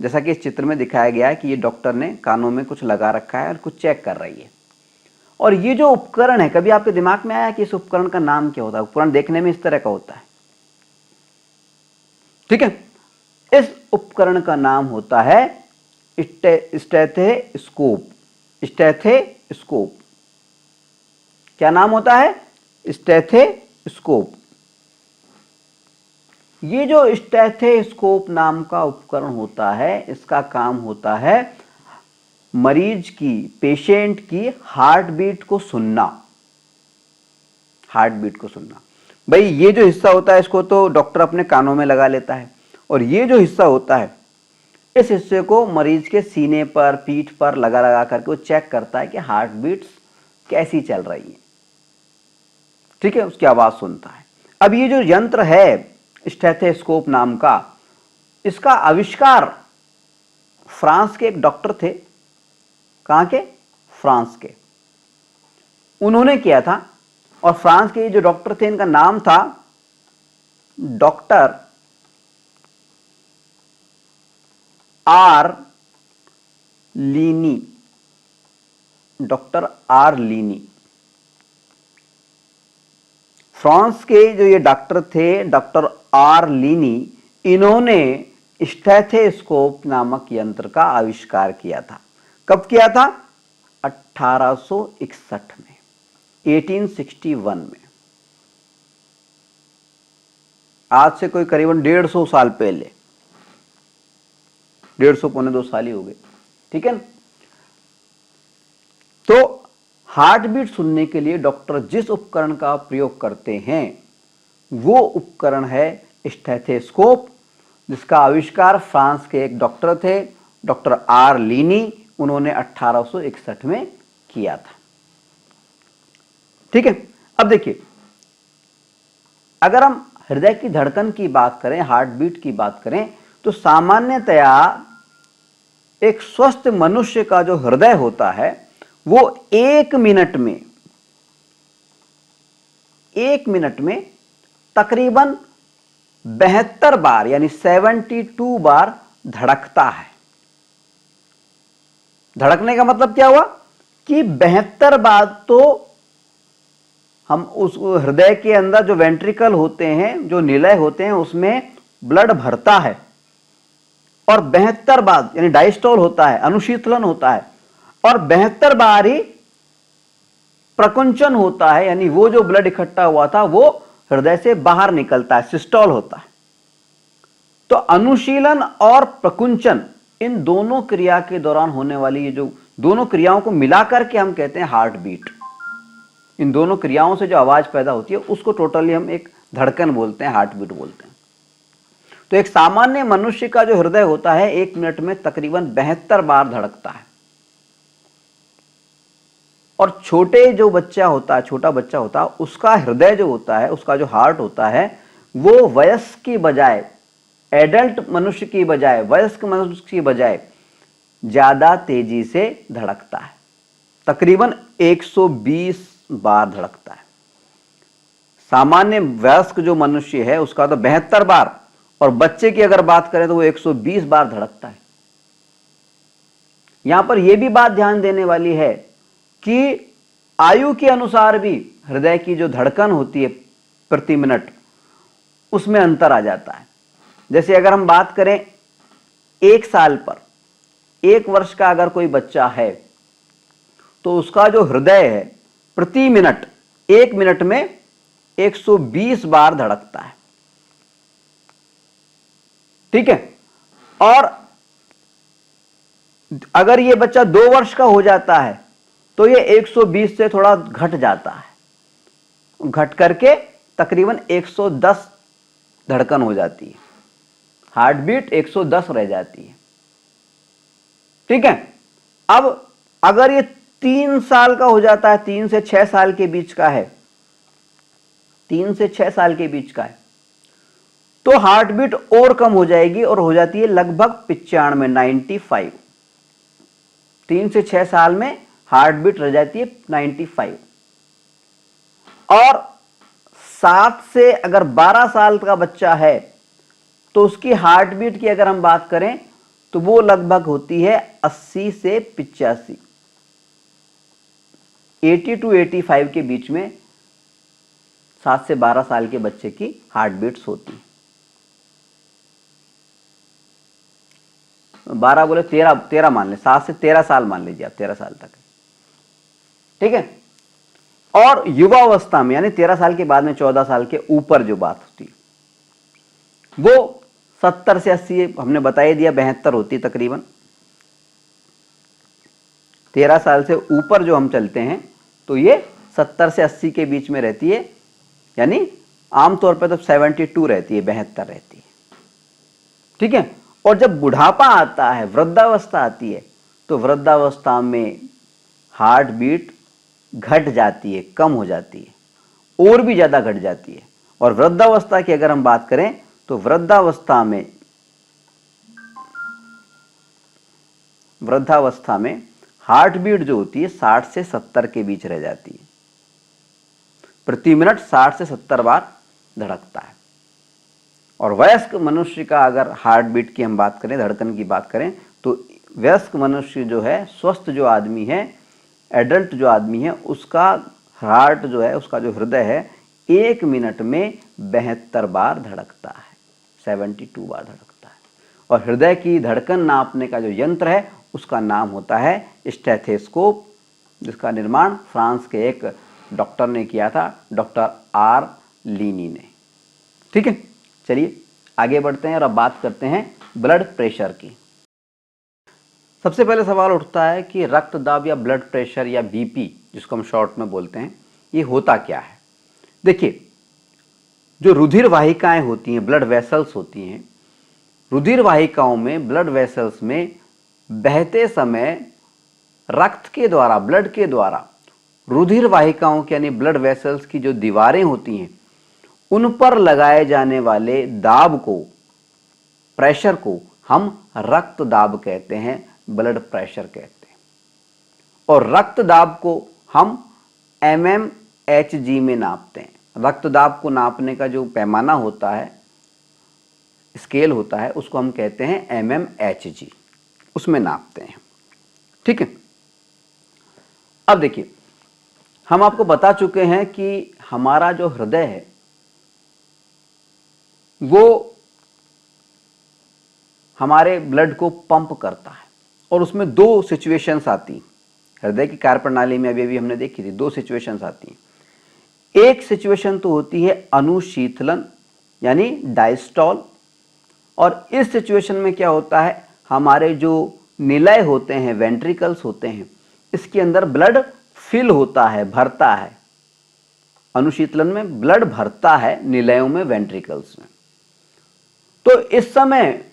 जैसा कि इस चित्र में दिखाया गया है कि ये डॉक्टर ने कानों में कुछ लगा रखा है और कुछ चेक कर रही है। और ये जो उपकरण है, कभी आपके दिमाग में आया कि इस उपकरण का नाम क्या होता है? उपकरण देखने में इस तरह का होता है। ठीक है। इस उपकरण का नाम होता है स्टेथोस्कोप। स्टेथोस्कोप, क्या नाम होता है? स्टेथोस्कोप। ये जो स्टेथोस्कोप नाम का उपकरण होता है, इसका काम होता है मरीज की, पेशेंट की हार्ट बीट को सुनना। हार्ट बीट को सुनना भाई, ये जो हिस्सा होता है इसको तो डॉक्टर अपने कानों में लगा लेता है, और ये जो हिस्सा होता है, इस हिस्से को मरीज के सीने पर, पीठ पर लगा लगा करके वो चेक करता है कि हार्ट बीट्स कैसी चल रही है। ठीक है, उसकी आवाज सुनता है। अब ये जो यंत्र है स्टेथोस्कोप नाम का, इसका आविष्कार फ्रांस के एक डॉक्टर थे। कहां के? फ्रांस के। उन्होंने किया था, और फ्रांस के जो डॉक्टर थे इनका नाम था डॉक्टर आर लीनी। डॉक्टर आर लीनी। फ्रांस के जो ये डॉक्टर थे, डॉक्टर आर लीनी, इन्होंने स्टेथोस्कोप नामक यंत्र का आविष्कार किया था। कब किया था? 1861 में, 1861 में। आज से कोई करीबन 150 साल पहले, 150 पौने 2 साल ही हो गए, ठीक है ना। तो हार्ट बीट सुनने के लिए डॉक्टर जिस उपकरण का प्रयोग करते हैं वो उपकरण है स्टेथोस्कोप, जिसका आविष्कार फ्रांस के एक डॉक्टर थे, डॉक्टर आर लीनी, उन्होंने 1861 में किया था, ठीक है। अब देखिए, अगर हम हृदय की धड़कन की बात करें, हार्ट बीट की बात करें, तो सामान्यतया एक स्वस्थ मनुष्य का जो हृदय होता है वो 1 मिनट में तकरीबन 72 बार यानी 72 बार धड़कता है। धड़कने का मतलब क्या हुआ कि 72 बार तो हम उस हृदय के अंदर जो वेंट्रिकल होते हैं, जो निलय होते हैं, उसमें ब्लड भरता है, और 72 बार यानी डायस्टोल होता है, अनुशीतलन होता है, और 72 बार ही प्रकुंचन होता है, यानी वो जो ब्लड इकट्ठा हुआ था वो हृदय से बाहर निकलता है, सिस्टोल होता है। तो अनुशीलन और प्रकुंचन, इन दोनों क्रिया के दौरान होने वाली ये जो दोनों क्रियाओं को मिलाकर के हम कहते हैं हार्ट बीट। इन दोनों क्रियाओं से जो आवाज पैदा होती है उसको टोटली हम एक धड़कन बोलते हैं, हार्ट बीट बोलते हैं। तो एक सामान्य मनुष्य का जो हृदय होता है 1 मिनट में तकरीबन 72 बार धड़कता है। और छोटे जो बच्चा होता है, छोटा बच्चा होता है, उसका हृदय जो होता है, उसका जो हार्ट होता है, वो वयस्क की बजाय, एडल्ट मनुष्य की बजाय, वयस्क मनुष्य की बजाय ज्यादा तेजी से धड़कता है, तकरीबन 120 बार धड़कता है। सामान्य वयस्क जो मनुष्य है उसका तो 72 बार, और बच्चे की अगर बात करें तो वो 120 बार धड़कता है। यहां पर यह भी बात ध्यान देने वाली है कि आयु के अनुसार भी हृदय की जो धड़कन होती है प्रति मिनट, उसमें अंतर आ जाता है। जैसे अगर हम बात करें 1 साल पर, 1 वर्ष का अगर कोई बच्चा है तो उसका जो हृदय है प्रति मिनट 1 मिनट में 120 बार धड़कता है, ठीक है। और अगर ये बच्चा 2 वर्ष का हो जाता है तो ये 120 से थोड़ा घट जाता है, घट करके तकरीबन 110 धड़कन हो जाती है, हार्ट बीट 110 रह जाती है, ठीक है। अब अगर ये 3 साल का हो जाता है, 3 से 6 साल के बीच का है, 3 से 6 साल के बीच का है, तो हार्ट बीट और कम हो जाएगी और हो जाती है लगभग 95, 95। 3 से 6 साल में हार्ट बीट रह जाती है 95। और 7 से अगर 12 साल का बच्चा है तो उसकी हार्ट बीट की अगर हम बात करें तो वो लगभग होती है 80 से 85, 80 to 85 के बीच में 7 से 12 साल के बच्चे की हार्ट बीट्स होती है। 12 बोले 13 मान ले, 7 से 13 साल मान लीजिए आप, 13 साल तक, ठीक है। और युवावस्था में यानी 13 साल के बाद में 14 साल के ऊपर जो बात होती है वो 70 से 80, हमने बता ही दिया 72 होती तकरीबन। 13 साल से ऊपर जो हम चलते हैं तो ये 70 से 80 के बीच में रहती है, यानी आमतौर पर तो 72 रहती है, 72 रहती है, ठीक है। और जब बुढ़ापा आता है, वृद्धावस्था आती है, तो वृद्धावस्था में हार्ट बीट घट जाती है, कम हो जाती है, और भी ज्यादा घट जाती है। और वृद्धावस्था की अगर हम बात करें तो वृद्धावस्था में हार्ट बीट जो होती है 60 से 70 के बीच रह जाती है, प्रति मिनट 60 से 70 बार धड़कता है। और वयस्क मनुष्य का अगर हार्ट बीट की हम बात करें, धड़कन की बात करें, तो वयस्क मनुष्य जो है, स्वस्थ जो आदमी है, एडल्ट जो आदमी है, उसका हार्ट जो है, उसका जो हृदय है 1 मिनट में 72 बार धड़कता है, 72 बार धड़कता है। और हृदय की धड़कन नापने का जो यंत्र है उसका नाम होता है स्टेथोस्कोप, जिसका निर्माण फ्रांस के एक डॉक्टर ने किया था, डॉक्टर आर लीनी ने, ठीक है। चलिए आगे बढ़ते हैं और अब बात करते हैं ब्लड प्रेशर की। सबसे पहले सवाल उठता है कि रक्तदाब या ब्लड प्रेशर या बीपी, जिसको हम शॉर्ट में बोलते हैं, ये होता क्या है। देखिए, जो रुधिर वाहिकाएं होती हैं, ब्लड वेसल्स होती हैं, रुधिर वाहिकाओं में, ब्लड वेसल्स में बहते समय रक्त के द्वारा, ब्लड के द्वारा रुधिर वाहिकाओं के यानी ब्लड वेसल्स की जो दीवारें होती हैं उन पर लगाए जाने वाले दाब को, प्रेशर को हम रक्त दाब कहते हैं, ब्लड प्रेशर कहते हैं। और रक्त दाब को हम mmHg में नापते हैं। रक्त दाब को नापने का जो पैमाना होता है, स्केल होता है, उसको हम कहते हैं mmHg, उसमें नापते हैं। ठीक है। अब देखिए, हम आपको बता चुके हैं कि हमारा जो हृदय है वो हमारे ब्लड को पंप करता है और उसमें दो सिचुएशंस आती हैं। हृदय की कार्यप्रणाली में अभी हमने देखी थी, दो सिचुएशंस आती हैं। एक सिचुएशन तो होती है अनुशीतलन यानी डायस्टॉल, और इस सिचुएशन में क्या होता है, हमारे जो निलय होते हैं, वेंट्रिकल्स होते हैं, इसके अंदर ब्लड फिल होता है, भरता है। अनुशीतलन में ब्लड भरता है निलयों में, वेंट्रिकल्स में। तो इस समय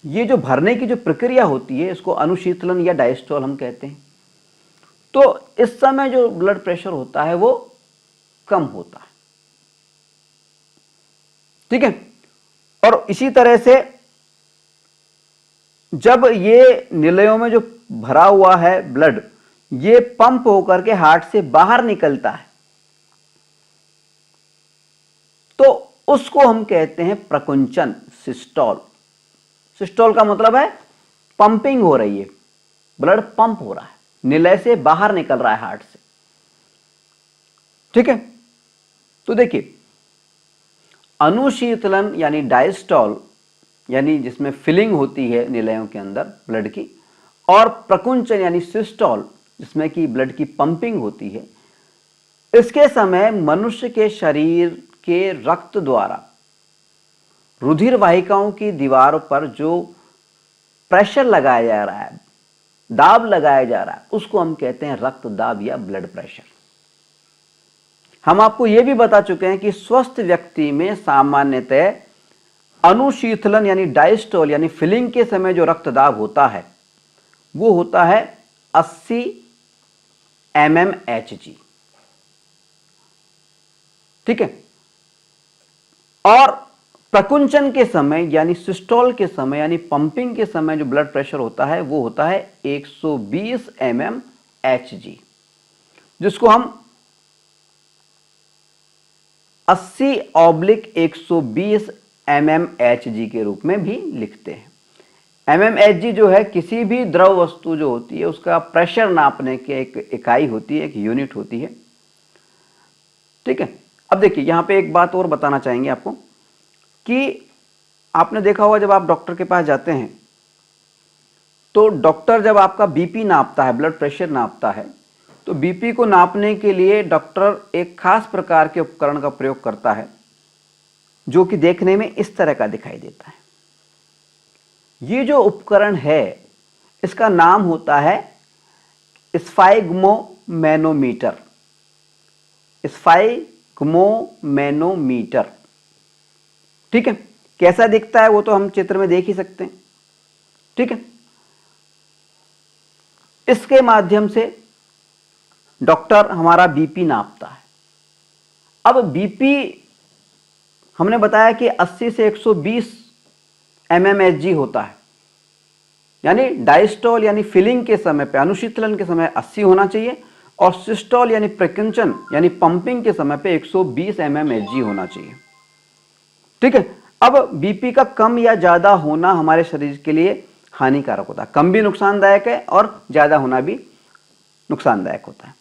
ये जो भरने की जो प्रक्रिया होती है, इसको अनुशीतलन या डायस्टॉल हम कहते हैं। तो इस समय जो ब्लड प्रेशर होता है वो कम होता है। ठीक है। और इसी तरह से जब ये निलयों में जो भरा हुआ है ब्लड, ये पंप होकर के हार्ट से बाहर निकलता है, तो उसको हम कहते हैं प्रकुंचन, सिस्टोल। सिस्टोल का मतलब है पंपिंग हो रही है, ब्लड पंप हो रहा है, निलय से बाहर निकल रहा है हार्ट से। ठीक है। तो देखिए, अनुशीतलन यानी डायस्टॉल, यानी जिसमें फिलिंग होती है निलयों के अंदर ब्लड की, और प्रकुंचन यानी सिस्टोल, जिसमें कि ब्लड की पंपिंग होती है, इसके समय मनुष्य के शरीर के रक्त द्वारा रुधिर वाहिकाओं की दीवारों पर जो प्रेशर लगाया जा रहा है, दाब लगाया जा रहा है, उसको हम कहते हैं रक्त दाब या ब्लड प्रेशर। हम आपको यह भी बता चुके हैं कि स्वस्थ व्यक्ति में सामान्यतः अनुशीतलन यानी डायस्टोल यानी फिलिंग के समय जो रक्तदाब होता है वो होता है 80 mmHg। ठीक है। और प्रकुंचन के समय यानी सिस्टोल के समय यानी पंपिंग के समय जो ब्लड प्रेशर होता है वो होता है 120 mmHg, जिसको हम 80/120 mmHg के रूप में भी लिखते हैं। mmHg जो है किसी भी द्रव वस्तु जो होती है उसका प्रेशर नापने की एक इकाई होती है, एक यूनिट होती है। ठीक है। अब देखिए, यहां पे एक बात और बताना चाहेंगे आपको कि आपने देखा होगा जब आप डॉक्टर के पास जाते हैं तो डॉक्टर जब आपका बीपी नापता है, ब्लड प्रेशर नापता है, तो बीपी को नापने के लिए डॉक्टर एक खास प्रकार के उपकरण का प्रयोग करता है जो कि देखने में इस तरह का दिखाई देता है। ये जो उपकरण है इसका नाम होता है स्फाइग्मोमैनोमीटर। स्फाइग्मोमैनोमीटर। ठीक है। कैसा दिखता है वो तो हम चित्र में देख ही सकते हैं। ठीक है। इसके माध्यम से डॉक्टर हमारा बीपी नापता है। अब बीपी हमने बताया कि 80 से 120 mmHg होता है, यानी डायस्टोल यानी फिलिंग के समय पे, अनुशीतलन के समय 80 होना चाहिए, और सिस्टोल यानी प्रकुंचन यानी पंपिंग के समय पे 120 mmHg होना चाहिए। ठीक है। अब बीपी का कम या ज्यादा होना हमारे शरीर के लिए हानिकारक होता है। कम भी नुकसानदायक है और ज्यादा होना भी नुकसानदायक होता है।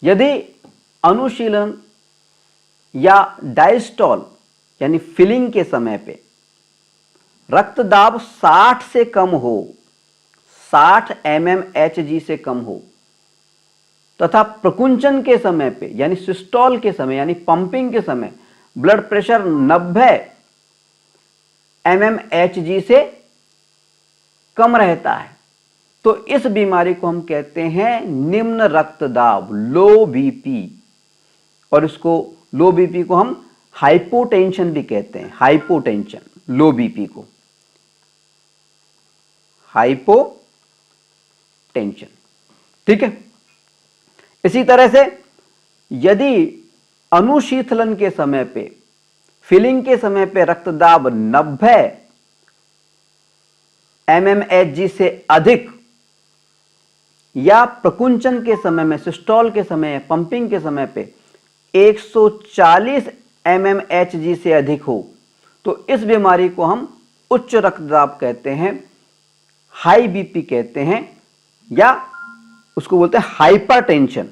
यदि अनुशीलन या डायस्टोल यानी फिलिंग के समय पे रक्तदाब 60 से कम हो, 60 mmHg से कम हो, तथा प्रकुंचन के समय पे यानी सिस्टोल के समय यानी पंपिंग के समय ब्लड प्रेशर 90 mmHg से कम रहता है तो इस बीमारी को हम कहते हैं निम्न रक्तदाब, लो बीपी। और इसको लो बीपी को हम हाइपोटेंशन भी कहते हैं, हाइपोटेंशन, लो बीपी को हाइपोटेंशन। ठीक है। इसी तरह से यदि अनुशीतलन के समय पे, फिलिंग के समय पे रक्तदाब 90 mmHg से अधिक या प्रकुंचन के समय में, सिस्टोल के समय, पंपिंग के समय पे 140 mmHg से अधिक हो तो इस बीमारी को हम उच्च रक्तदाब कहते हैं, हाई बीपी कहते हैं, या उसको बोलते हैं हाइपरटेंशन।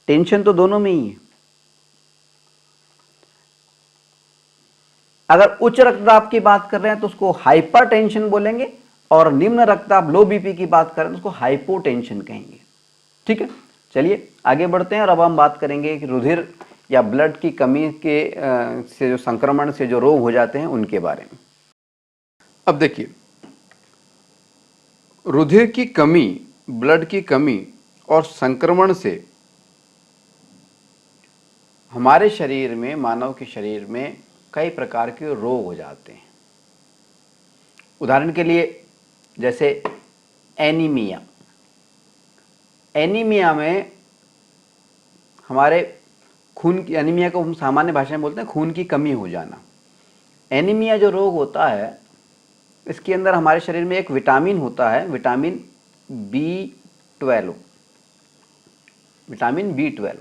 टेंशन तो दोनों में ही है। अगर उच्च रक्तदाब की बात कर रहे हैं तो उसको हाइपरटेंशन बोलेंगे, और निम्न रक्तदाब, लो बीपी की बात करें तो उसको हाइपोटेंशन कहेंगे। ठीक है, चलिए आगे बढ़ते हैं और अब हम बात करेंगे कि रुधिर या ब्लड की कमी के से जो संक्रमण से जो रोग हो जाते हैं उनके बारे में। अब देखिए, रुधिर की कमी, ब्लड की कमी और संक्रमण से हमारे शरीर में, मानव के शरीर में कई प्रकार के रोग हो जाते हैं। उदाहरण के लिए जैसे एनीमिया। एनीमिया में हमारे खून की, एनीमिया को हम सामान्य भाषा में बोलते हैं खून की कमी हो जाना। एनीमिया जो रोग होता है इसके अंदर हमारे शरीर में एक विटामिन होता है, विटामिन B12, विटामिन B12,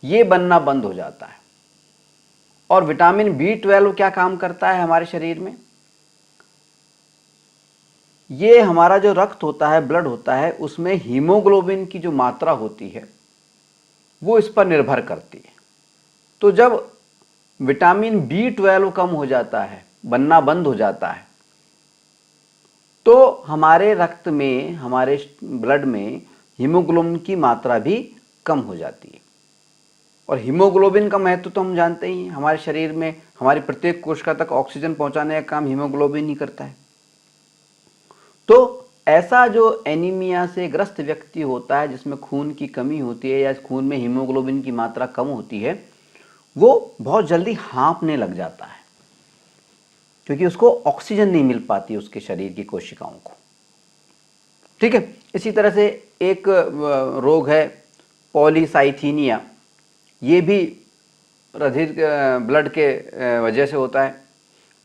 ये बनना बंद हो जाता है। और विटामिन B12 क्या काम करता है हमारे शरीर में? ये हमारा जो रक्त होता है, ब्लड होता है, उसमें हीमोग्लोबिन की जो मात्रा होती है वो इस पर निर्भर करती है। तो जब विटामिन B12 कम हो जाता है, बनना बंद हो जाता है, तो हमारे रक्त में, हमारे ब्लड में हीमोग्लोबिन की मात्रा भी कम हो जाती है। और हीमोग्लोबिन का महत्व तो हम जानते ही हैं, हमारे शरीर में हमारी प्रत्येक कोशिका तक ऑक्सीजन पहुंचाने का काम हीमोग्लोबिन ही करता है। तो ऐसा जो एनीमिया से ग्रस्त व्यक्ति होता है, जिसमें खून की कमी होती है या खून में हीमोग्लोबिन की मात्रा कम होती है, वो बहुत जल्दी हाँफने लग जाता है क्योंकि उसको ऑक्सीजन नहीं मिल पाती उसके शरीर की कोशिकाओं को। ठीक है। इसी तरह से एक रोग है पॉलीसाइथीनिया, ये भी रुधिर, ब्लड के वजह से होता है।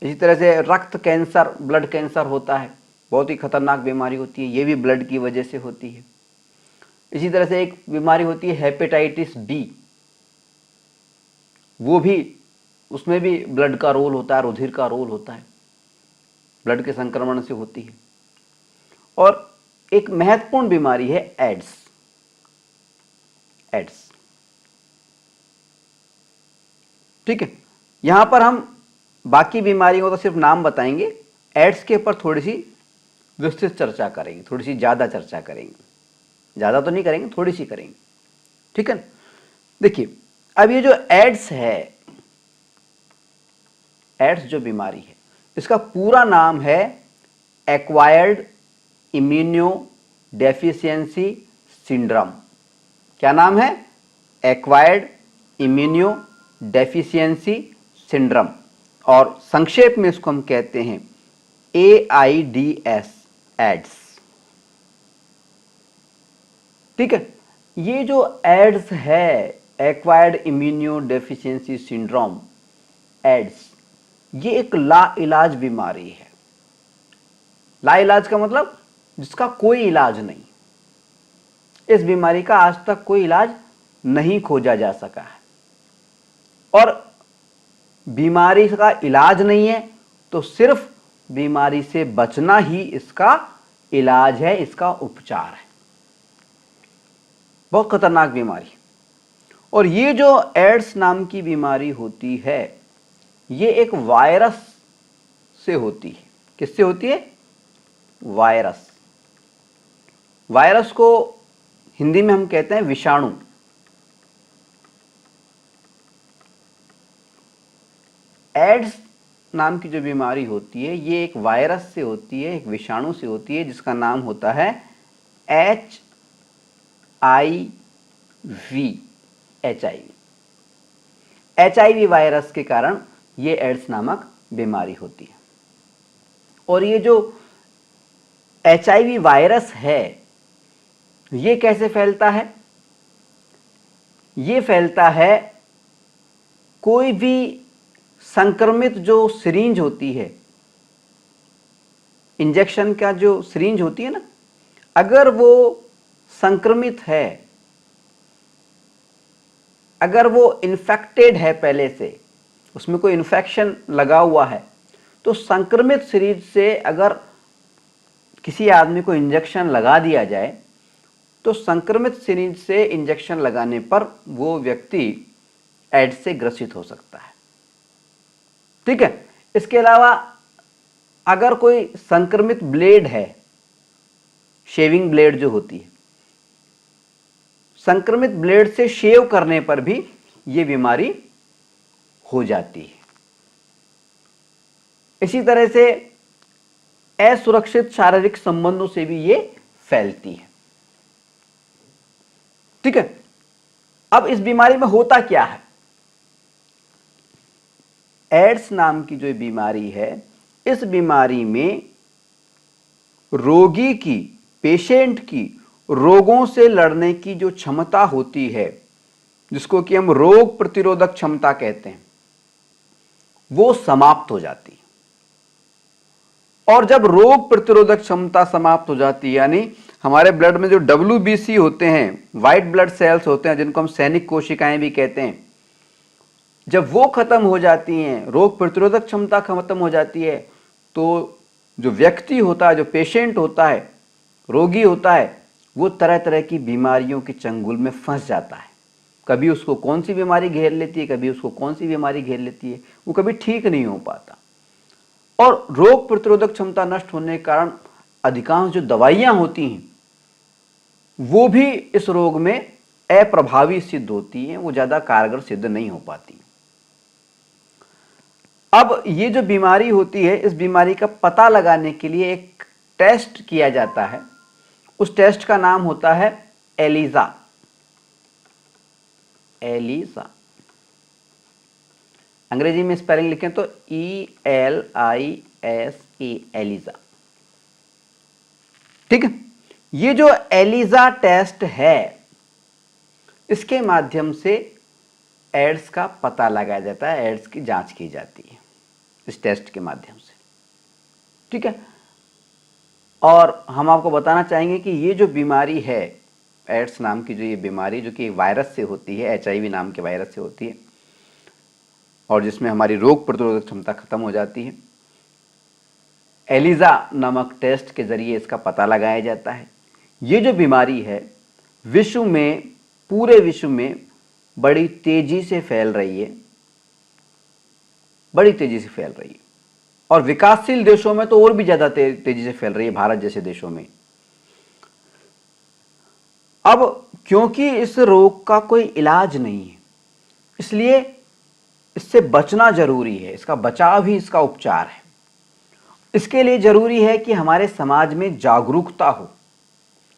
इसी तरह से रक्त कैंसर, ब्लड कैंसर होता है, बहुत ही खतरनाक बीमारी होती है, ये भी ब्लड की वजह से होती है। इसी तरह से एक बीमारी होती है हेपेटाइटिस बी, वो भी, उसमें भी ब्लड का रोल होता है, रुधिर का रोल होता है, ब्लड के संक्रमण से होती है। और एक महत्वपूर्ण बीमारी है एड्स। एड्स, ठीक है। यहां पर हम बाकी बीमारियों का सिर्फ नाम बताएंगे, एड्स के ऊपर थोड़ी सी विस्तृत चर्चा करेंगे, थोड़ी सी ज़्यादा चर्चा करेंगे, ज़्यादा तो नहीं करेंगे, थोड़ी सी करेंगे। ठीक है। देखिए, अब ये जो एड्स है, एड्स जो बीमारी है, इसका पूरा नाम है एक्वायर्ड इम्यूनो डेफिशिएंसी सिंड्रोम। क्या नाम है? एक्वायर्ड इम्यूनो डेफिशिएंसी सिंड्रोम, और संक्षेप में इसको हम कहते हैं AIDS, एड्स। ठीक है। ये जो एड्स है, acquired immunodeficiency syndrome, AIDS, ये एक लाइलाज बीमारी है। लाइलाज का मतलब जिसका कोई इलाज नहीं। इस बीमारी का आज तक कोई इलाज नहीं खोजा जा सका है, और बीमारी का इलाज नहीं है तो सिर्फ बीमारी से बचना ही इसका इलाज है, इसका उपचार है। बहुत खतरनाक बीमारी। और ये जो एड्स नाम की बीमारी होती है, ये एक वायरस से होती है। किससे होती है? वायरस। वायरस को हिंदी में हम कहते हैं विषाणु। एड्स नाम की जो बीमारी होती है ये एक वायरस से होती है, एक विषाणु से होती है जिसका नाम होता है HIV। HIV वायरस के कारण ये एड्स नामक बीमारी होती है। और ये जो HIV वायरस है ये कैसे फैलता है? ये फैलता है कोई भी संक्रमित जो सिरिंज होती है, इंजेक्शन का जो सिरिंज होती है ना, अगर वो संक्रमित है, अगर वो इन्फेक्टेड है, पहले से उसमें कोई इन्फेक्शन लगा हुआ है, तो संक्रमित सिरिंज से अगर किसी आदमी को इंजेक्शन लगा दिया जाए तो संक्रमित सिरिंज से इंजेक्शन लगाने पर वो व्यक्ति एड्स से ग्रसित हो सकता है। ठीक है। इसके अलावा अगर कोई संक्रमित ब्लेड है, शेविंग ब्लेड जो होती है, संक्रमित ब्लेड से शेव करने पर भी ये बीमारी हो जाती है। इसी तरह से असुरक्षित शारीरिक संबंधों से भी ये फैलती है। ठीक है। अब इस बीमारी में होता क्या है? एड्स नाम की जो बीमारी है, इस बीमारी में रोगी की, पेशेंट की रोगों से लड़ने की जो क्षमता होती है, जिसको कि हम रोग प्रतिरोधक क्षमता कहते हैं, वो समाप्त हो जाती है। और जब रोग प्रतिरोधक क्षमता समाप्त हो जाती है, यानी हमारे ब्लड में जो WBC होते हैं, व्हाइट ब्लड सेल्स होते हैं, जिनको हम सैनिक कोशिकाएं भी कहते हैं, जब वो खत्म हो जाती हैं, रोग प्रतिरोधक क्षमता खत्म हो जाती है, तो जो व्यक्ति होता है, जो पेशेंट होता है, रोगी होता है, वो तरह तरह की बीमारियों के चंगुल में फंस जाता है। कभी उसको कौन सी बीमारी घेर लेती है, कभी उसको कौन सी बीमारी घेर लेती है, वो कभी ठीक नहीं हो पाता। और रोग प्रतिरोधक क्षमता नष्ट होने के कारण अधिकांश जो दवाइयां होती हैं वो भी इस रोग में अप्रभावी सिद्ध होती हैं, वो ज्यादा कारगर सिद्ध नहीं हो पाती। अब ये जो बीमारी होती है, इस बीमारी का पता लगाने के लिए एक टेस्ट किया जाता है। उस टेस्ट का नाम होता है एलिसा। एलिसा अंग्रेजी में स्पेलिंग लिखें तो ELISA, एलिसा। ठीक है। ये जो एलिसा टेस्ट है, इसके माध्यम से एड्स का पता लगाया जाता है, एड्स की जांच की जाती है इस टेस्ट के माध्यम से। ठीक है। और हम आपको बताना चाहेंगे कि ये जो बीमारी है, एड्स नाम की जो ये बीमारी, जो कि वायरस से होती है, HIV नाम के वायरस से होती है, और जिसमें हमारी रोग प्रतिरोधक क्षमता खत्म हो जाती है, एलिसा नामक टेस्ट के जरिए इसका पता लगाया जाता है। ये जो बीमारी है विश्व में, पूरे विश्व में बड़ी तेजी से फैल रही है, बड़ी तेजी से फैल रही है। और विकासशील देशों में तो और भी ज्यादा तेजी से फैल रही है, भारत जैसे देशों में। अब क्योंकि इस रोग का कोई इलाज नहीं है, इसलिए इससे बचना जरूरी है, इसका बचाव ही इसका उपचार है। इसके लिए जरूरी है कि हमारे समाज में जागरूकता हो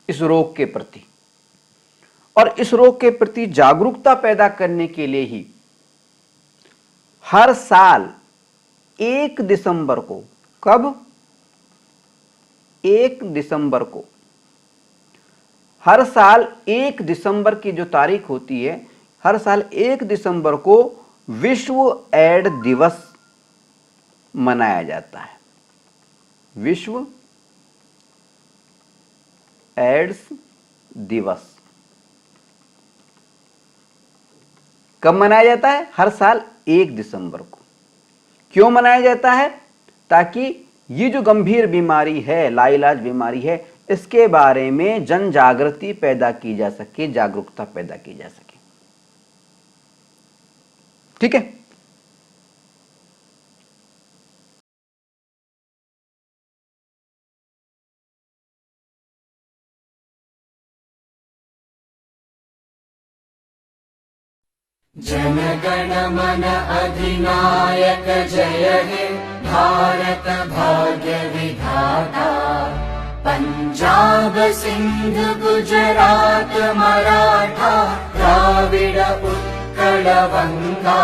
इस रोग के प्रति, और इस रोग के प्रति जागरूकता पैदा करने के लिए ही हर साल 1 दिसंबर को, कब? 1 दिसंबर को, हर साल 1 दिसंबर की जो तारीख होती है, हर साल 1 दिसंबर को विश्व एड दिवस मनाया जाता है। विश्व एड्स दिवस कब मनाया जाता है? हर साल 1 दिसंबर को। क्यों मनाया जाता है? ताकि ये जो गंभीर बीमारी है, लाइलाज बीमारी है, इसके बारे में जन जागृति पैदा की जा सके, जागरूकता पैदा की जा सके। ठीक है। जन गण मन अधिनायक जय हे भारत भाग्य विधाता। पंजाब सिंध गुजरात मराठा द्राविड उत्कल गंगा।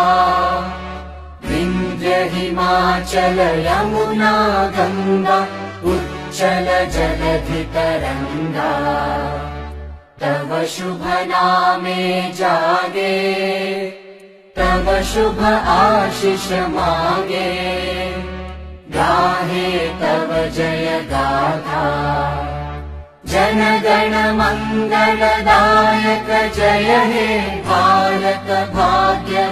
विंध्य हिमाचल यमुना गंगा उच्चल जलधि तरंगा। तव शुभ नामे जागे तव शुभ आशीष मागे। गाहे तव जय गाथा जन गण मंगलदायक जय हे भारत भाग्य